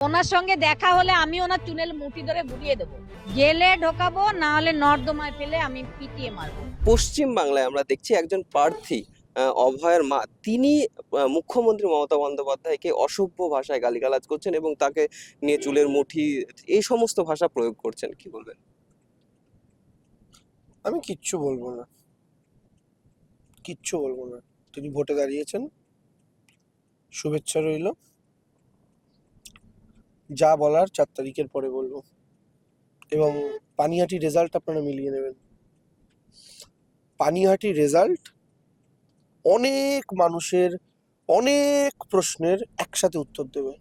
ওনার সঙ্গে দেখা হলে আমি ওনার চুলের মুঠি ধরে ঘুরিয়ে দেবো, জেলে ঢোকাবো, না হলে নর্দমায় ফেলে আমি পিটিয়ে মারবো। পশ্চিম বাংলায় আমরা দেখছি একজন প্রার্থী অভয়ের মা, তিনি মুখ্যমন্ত্রী মমতা বন্দ্যোপাধ্যায়কে অসভ্য ভাষায় গালিগালাজ করছেন এবং তাকে নিয়ে চুলের মুঠি এই সমস্ত ভাষা প্রয়োগ করছেন, কি বলবেন? আমি কিচ্ছু বলবো না, কিচ্ছু বলবো না। তিনি ভোটে দাঁড়িয়েছেন, শুভেচ্ছা রইল। যা বলার 4 তারিখের পরে বলবো। এবং পানিহাটি রেজাল্ট আপনারা মিলিয়ে নেবেন। পানিহাটি রেজাল্ট অনেক মানুষের অনেক প্রশ্নের একসাথে উত্তর দেবে।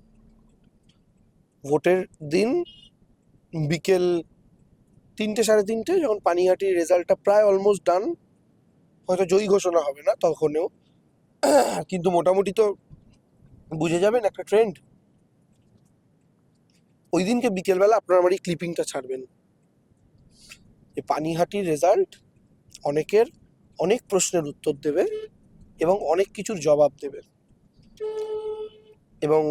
ভোটের দিন বিকেল 3টে 3:30 যখন পানিহাটির রেজাল্টটা প্রায় অলমোস্ট ডান, হয়তো জয়ী ঘোষণা হবে না তখনও, কিন্তু মোটামুটি তো বুঝে যাবেন একটা ট্রেন্ড। ওই দিনকে বিকেলবেলা আপনার আমার এই ক্লিপিংটা ছাড়বেন। এই পানিহাটির রেজাল্ট অনেকের অনেক প্রশ্নের উত্তর দেবে এবং অনেক কিছুর জবাব দেবে। এবং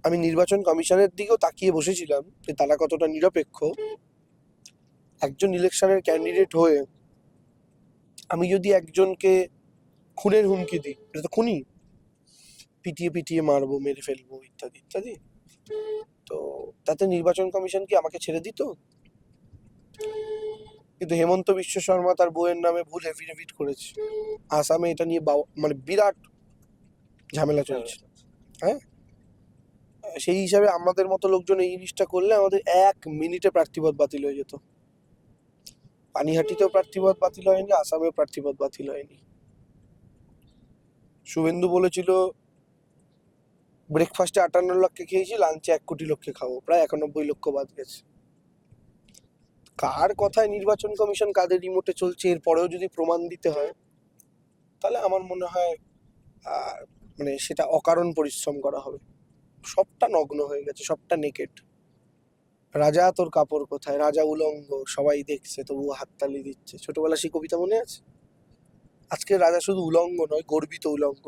আমি নির্বাচন কমিশনের দিকেও তাকিয়ে বসেছিলাম যে তারা কতটা নিরপেক্ষ। একজন ইলেকশনের ক্যান্ডিডেট হয়ে আমি যদি একজনকে খুনের হুমকি দিই, এটা তো খুনি, পিটিয়ে পিটিয়ে মারবো, মেরে ফেলবো, ইত্যাদি ইত্যাদি, তো তাতে নির্বাচন কমিশন কি আমাকে ছেড়ে দিত? কিন্তু হেমন্ত বিশ্ব শর্মা তার বউয়ের নামে ভুল এফিডেভিট করেছে। আসামে এটা নিয়ে মানে বিরাট ঝামেলা চলছে। হ্যাঁ, সেই হিসাবে আমাদের মতো লোকজন এই জিনিসটা করলে আমাদের 1 মিনিটে প্রার্থীপদ বাতিল হয়ে যেত। পানিহাটিতেও প্রার্থীপদ বাতিল হয়নি, আসামেও প্রার্থীপদ বাতিল হয়নি। শুভেন্দু বলেছিল ব্রেকফাস্টে 58 লক্ষে খেয়েছি, লাঞ্চে 1 কোটি লোককে খাবো, প্রায় 91 লক্ষ বাদ গেছে। কার কথায় নির্বাচন কমিশন কাদের রিমোটে চলছে এরপরেও যদি প্রমাণ দিতে হয়, তাহলে আমার মনে হয় মানে সেটা অকারণ পরিশ্রম করা হবে। সবটা নগ্ন হয়ে গেছে, সবটা নেকেড। রাজা তোর কাপড় কোথায়, রাজা উলঙ্গ, সবাই দেখছে তবুও হাততালি দিচ্ছে। ছোটবেলা সেই কবিতা মনে আছে? আজকে রাজা শুধু উলঙ্গ নয়, গর্বিত উলঙ্গ।